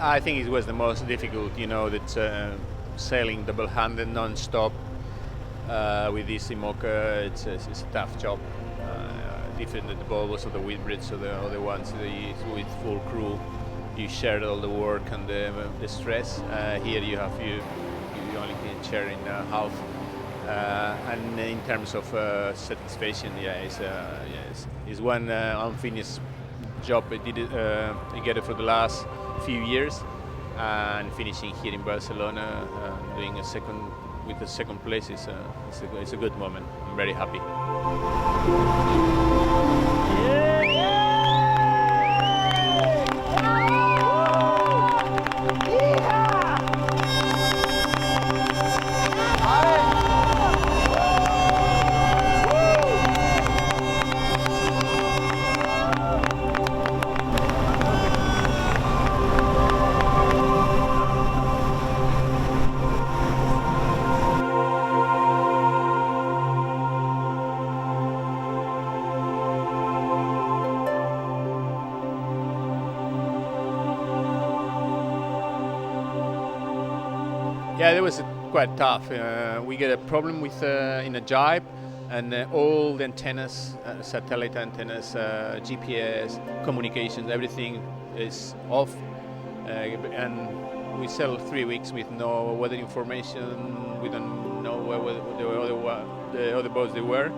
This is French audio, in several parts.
I think it was the most difficult, that sailing double-handed non-stop with this IMOCA, it's a tough job. Different than the bubbles or the Whitbreads or the other ones with full crew. You share all the work and the stress. Here you only can share in half. And in terms of satisfaction, it's one unfinished job I did together for the last few years, and finishing here in Barcelona, doing the second place is it's a good moment. I'm very happy. Yeah, that was quite tough. We get a problem with in a jibe, and all the antennas, satellite antennas, GPS, communications, everything is off. And we sailed 3 weeks with no weather information. We don't know where the other boats they were,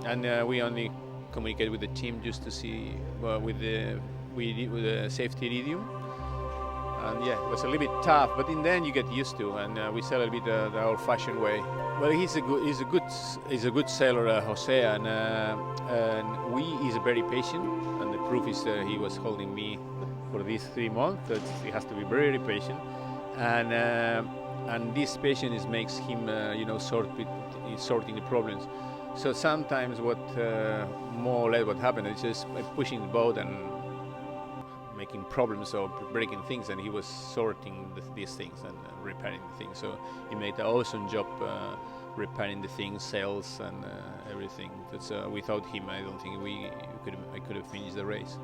and we only communicate with the team just to see with the safety iridium. And yeah, it was a little bit tough, but in the end you get used to, and we sail a bit the old-fashioned way. Well, he's a good sailor, Jose, and he's very patient, and the proof is he was holding me for these 3 months. He has to be very, very patient, and this patience makes him, sorting the problems. So sometimes more or less what happened is just pushing the boat and making problems or breaking things, and he was sorting these things and repairing the things. So he made an awesome job repairing the things, sails and everything. That's, without him, I don't think I could have finished the race.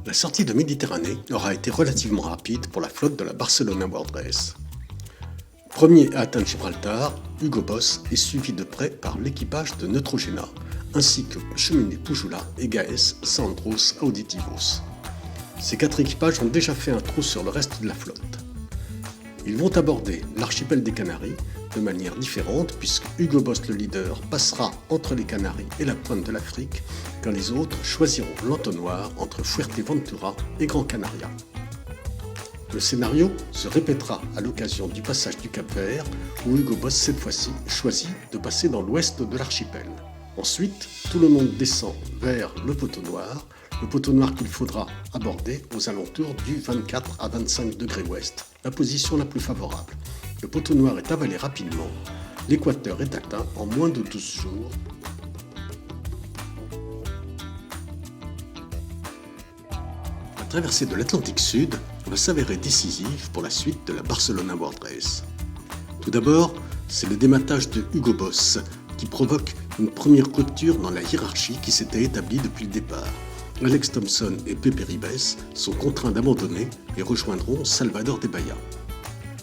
La sortie de Méditerranée aura été relativement rapide pour la flotte de la Barcelona World Race. Premier à atteindre Gibraltar, Hugo Boss est suivi de près par l'équipage de Neutrogena, ainsi que Cheminée Pujula et Gaes Sandros Auditivos. Ces 4 équipages ont déjà fait un trou sur le reste de la flotte. Ils vont aborder l'archipel des Canaries de manière différente, puisque Hugo Boss, le leader, passera entre les Canaries et la pointe de l'Afrique, quand les autres choisiront l'entonnoir entre Fuerteventura et Gran Canaria. Le scénario se répétera à l'occasion du passage du Cap-Vert, où Hugo Boss, cette fois-ci, choisit de passer dans l'ouest de l'archipel. Ensuite, tout le monde descend vers le poteau noir qu'il faudra aborder aux alentours du 24 à 25 degrés ouest, la position la plus favorable. Le poteau noir est avalé rapidement, l'équateur est atteint en moins de 12 jours. La traversée de l'Atlantique Sud va s'avérer décisive pour la suite de la Barcelona World Race. Tout d'abord, c'est le dématage de Hugo Boss qui provoque une première rupture dans la hiérarchie qui s'était établie depuis le départ. Alex Thompson et Pepe Ribes sont contraints d'abandonner et rejoindront Salvador de Bahia.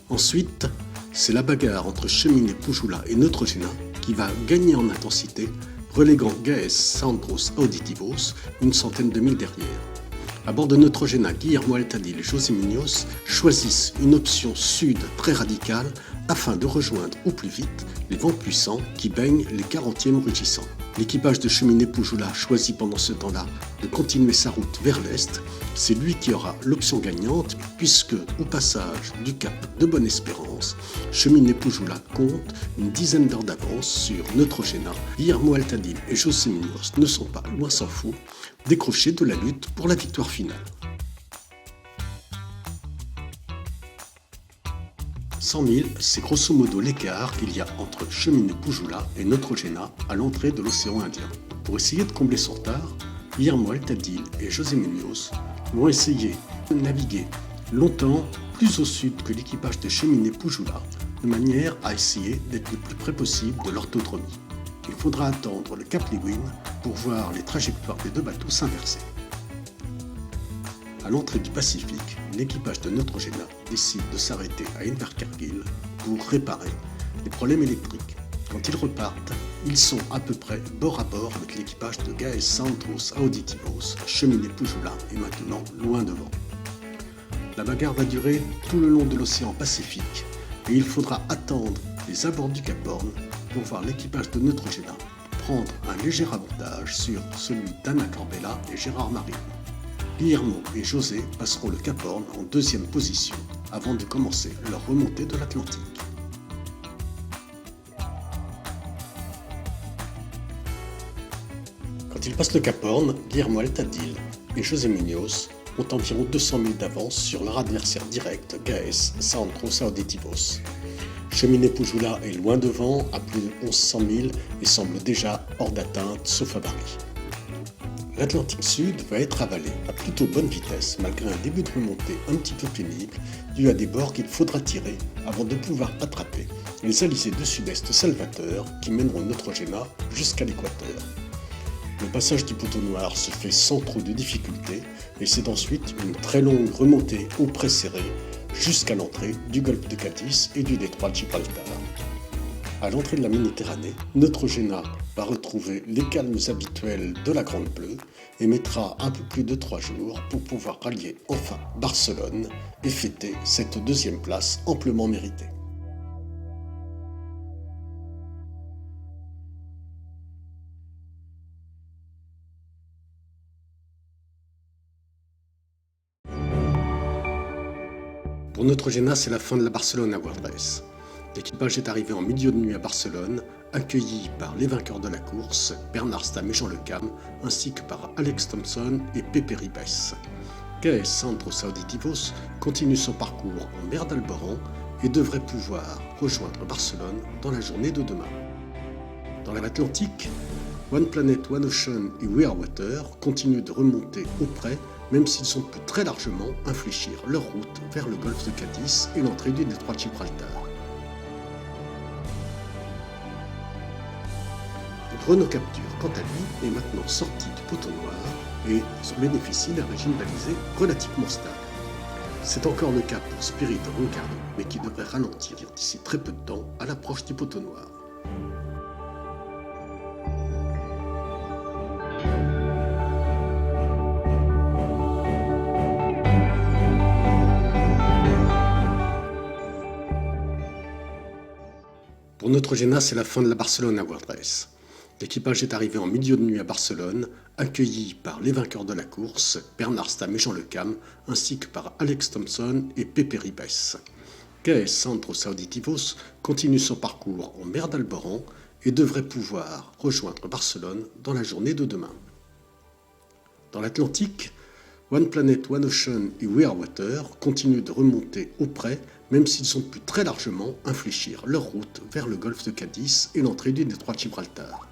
Ensuite, c'est la bagarre entre Cheminée Pujoula et Neutrogena qui va gagner en intensité, reléguant Gaes Sandros Auditivos une centaine de milles derrière. À bord de Neutrogena, Guillermo Altadil et José Munoz choisissent une option sud très radicale afin de rejoindre au plus vite les vents puissants qui baignent les 40e rugissants. L'équipage de Cheminée Pujoula choisit pendant ce temps-là de continuer sa route vers l'est. C'est lui qui aura l'option gagnante puisque, au passage du cap de Bonne-Espérance, Cheminée Pujoula compte une dizaine d'heures d'avance sur Neutrogena. Guillermo Altadil et José Munoz ne sont pas, loin s'en faut, décrochés de la lutte pour la victoire finale. 100 000, c'est grosso modo l'écart qu'il y a entre Cheminée Pujoula et Neutrogena à l'entrée de l'océan Indien. Pour essayer de combler son retard, Guillermo Altadil et José Munoz vont essayer de naviguer longtemps plus au sud que l'équipage de Cheminée Pujoula, de manière à essayer d'être le plus près possible de l'orthotromie. Il faudra attendre le cap Lewin pour voir les trajectoires des deux bateaux s'inverser. À l'entrée du Pacifique, l'équipage de Neutrogena décide de s'arrêter à Invercargill pour réparer les problèmes électriques. Quand ils repartent, ils sont à peu près bord à bord avec l'équipage de Gaes Sandros Auditivos. Cheminée Pujoula est maintenant loin devant. La bagarre va durer tout le long de l'océan Pacifique et il faudra attendre les abords du Cap Horn pour voir l'équipage de Neutrogena prendre un léger avantage sur celui d'Anna Corbella et Gérard Marine. Guillermo et José passeront le Cap Horn en deuxième position avant de commencer leur remontée de l'Atlantique. Quand ils passent le Cap Horn, Guillermo Altadil et José Munoz ont environ 200 000 d'avance sur leur adversaire direct, Gaes Sandros Auditivos. Cheminée Pujoula est loin devant, à plus de 1100 000 et semble déjà hors d'atteinte, sauf à Bari. L'Atlantique Sud va être avalé à plutôt bonne vitesse malgré un début de remontée un petit peu pénible dû à des bords qu'il faudra tirer avant de pouvoir attraper les alizés de sud-est salvateurs qui mèneront Neutrogena jusqu'à l'équateur. Le passage du poteau noir se fait sans trop de difficultés et c'est ensuite une très longue remontée au près serré jusqu'à l'entrée du golfe de Cadiz et du détroit de Gibraltar. À l'entrée de la Méditerranée, Neutrogena va retrouver les calmes habituels de la Grande Bleue et mettra un peu plus de 3 jours pour pouvoir rallier enfin Barcelone et fêter cette deuxième place amplement méritée. Pour Neutrogena, c'est la fin de la Barcelona World Race. L'équipage est arrivé en milieu de nuit à Barcelone, accueilli par les vainqueurs de la course, Bernard Stamm et Jean Le Cam, ainsi que par Alex Thompson et Pepe Ribes. Gaes Sandros Auditivos continue son parcours en mer d'Alboran et devrait pouvoir rejoindre Barcelone dans la journée de demain. Dans l'Atlantique, One Planet, One Ocean et We Are Water continuent de remonter au près, même s'ils ont pu très largement infléchir leur route vers le golfe de Cadiz et l'entrée du détroit de Gibraltar. Renault Capture, quant à lui, est maintenant sorti du poteau noir et bénéficie d'un régime balisé relativement stable. C'est encore le cas pour Spirit of Hungary, mais qui devrait ralentir d'ici très peu de temps à l'approche du poteau noir. Pour Neutrogena, c'est la fin de la Barcelona World Race. L'équipage est arrivé en milieu de nuit à Barcelone, accueilli par les vainqueurs de la course, Bernard Stamm et Jean Le Cam, ainsi que par Alex Thompson et Pepe Ribes. Gaes Sandros Auditivos continue son parcours en mer d'Alboran et devrait pouvoir rejoindre Barcelone dans la journée de demain. Dans l'Atlantique, One Planet, One Ocean et We Are Water continuent de remonter au près, même s'ils ont pu très largement infléchir leur route vers le golfe de Cadiz et l'entrée du détroit de Gibraltar.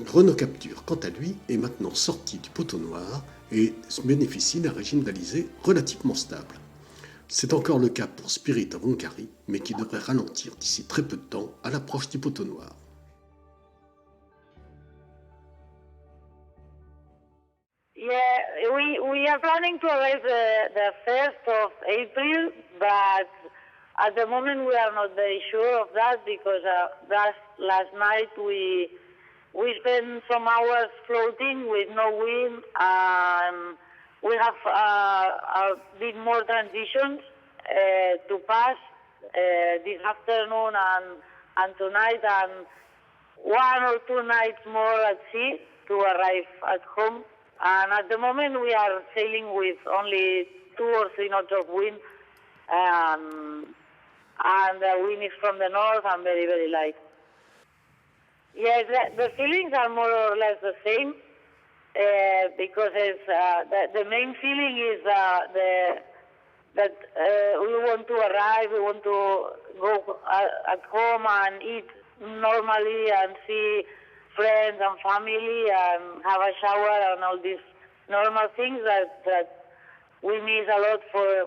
Renault Capture, quant à lui, est maintenant sorti du poteau noir et bénéficie d'un régime balisé relativement stable. C'est encore le cas pour Spirit of Hungary, mais qui devrait ralentir d'ici très peu de temps à l'approche du poteau noir. planning to arrive the 1st of April, but at the moment we are not very sure of that because last night we spent some hours floating with no wind, and we have a bit more transitions to pass this afternoon and tonight, and 1 or 2 nights more at sea to arrive at home. And at the moment we are sailing with only 2 or 3 knots of wind, and the wind is from the north and very, very light. Yes, the feelings are more or less the same because it's, the main feeling is that we want to arrive, we want to go at home and eat normally and see friends and family and have a shower and all these normal things that we miss a lot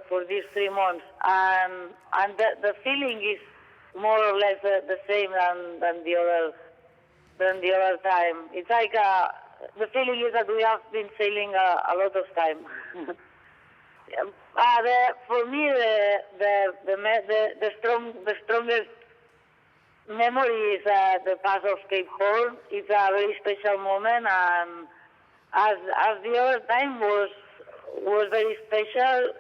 for these 3 months. And the feeling is more or less the same than the other time. It's like the feeling is that we have been sailing a lot of time. For me, the strongest memory is the pass of Cape Horn. It's a very special moment, and as the other time was very special.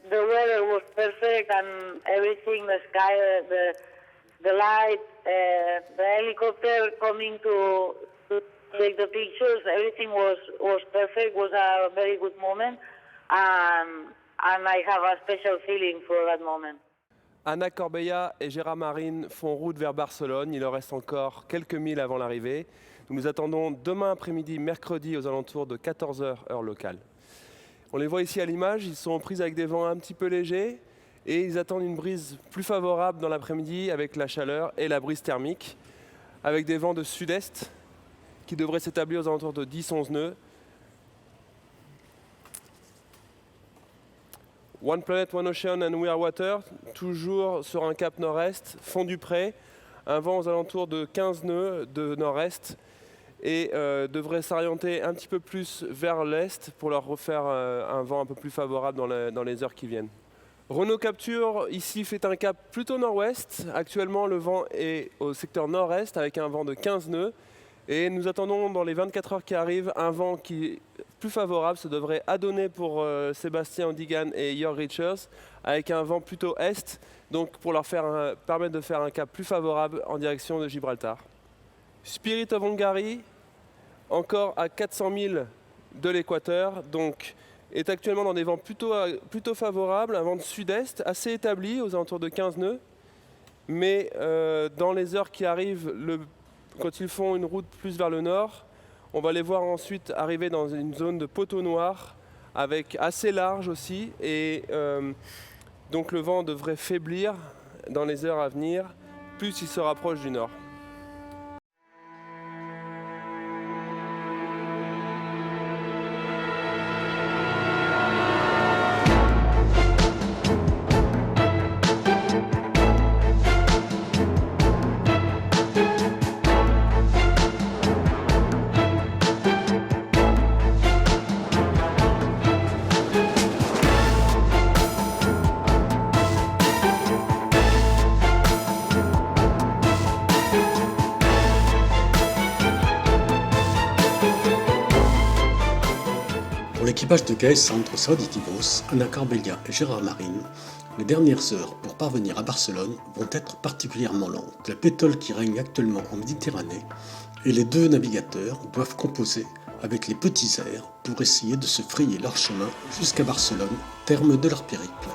The weather was perfect, and everything, the sky, the light, the helicopter coming to take the pictures, everything was perfect. Was a very good moment, and I have a special feeling for that moment. Anna Corbella et Gérard Marine font route vers Barcelone. Il leur reste encore quelques milles avant l'arrivée. Nous nous attendons demain après-midi, mercredi, aux alentours de 14h, heure locale. On les voit ici à l'image, ils sont prises avec des vents un petit peu légers et ils attendent une brise plus favorable dans l'après-midi avec la chaleur et la brise thermique, avec des vents de sud-est qui devraient s'établir aux alentours de 10-11 nœuds. One Planet, One Ocean and We Are Water, toujours sur un cap nord-est, fond du pré, un vent aux alentours de 15 nœuds de nord-est et devrait s'orienter un petit peu plus vers l'est pour leur refaire un vent un peu plus favorable dans les heures qui viennent. Renault Capture ici fait un cap plutôt nord-ouest. Actuellement le vent est au secteur nord-est avec un vent de 15 nœuds et nous attendons dans les 24 heures qui arrivent un vent qui est plus favorable. Ça devrait adonner pour Sébastien Ondigan et Jörg Richers avec un vent plutôt est, donc pour leur permettre de faire un cap plus favorable en direction de Gibraltar. Spirit of Hungary, encore à 400 000 de l'équateur, donc est actuellement dans des vents plutôt favorables, un vent de sud-est assez établi aux alentours de 15 nœuds, mais dans les heures qui arrivent, quand ils font une route plus vers le nord, on va les voir ensuite arriver dans une zone de poteau noir avec assez large aussi, et donc le vent devrait faiblir dans les heures à venir, plus il se rapproche du nord. L'équipage de GAES Centros Auditivos, Anna Corbella et Gérard Marine, les dernières heures pour parvenir à Barcelone vont être particulièrement longues. La pétole qui règne actuellement en Méditerranée et les 2 navigateurs doivent composer avec les petits airs pour essayer de se frayer leur chemin jusqu'à Barcelone, terme de leur périple.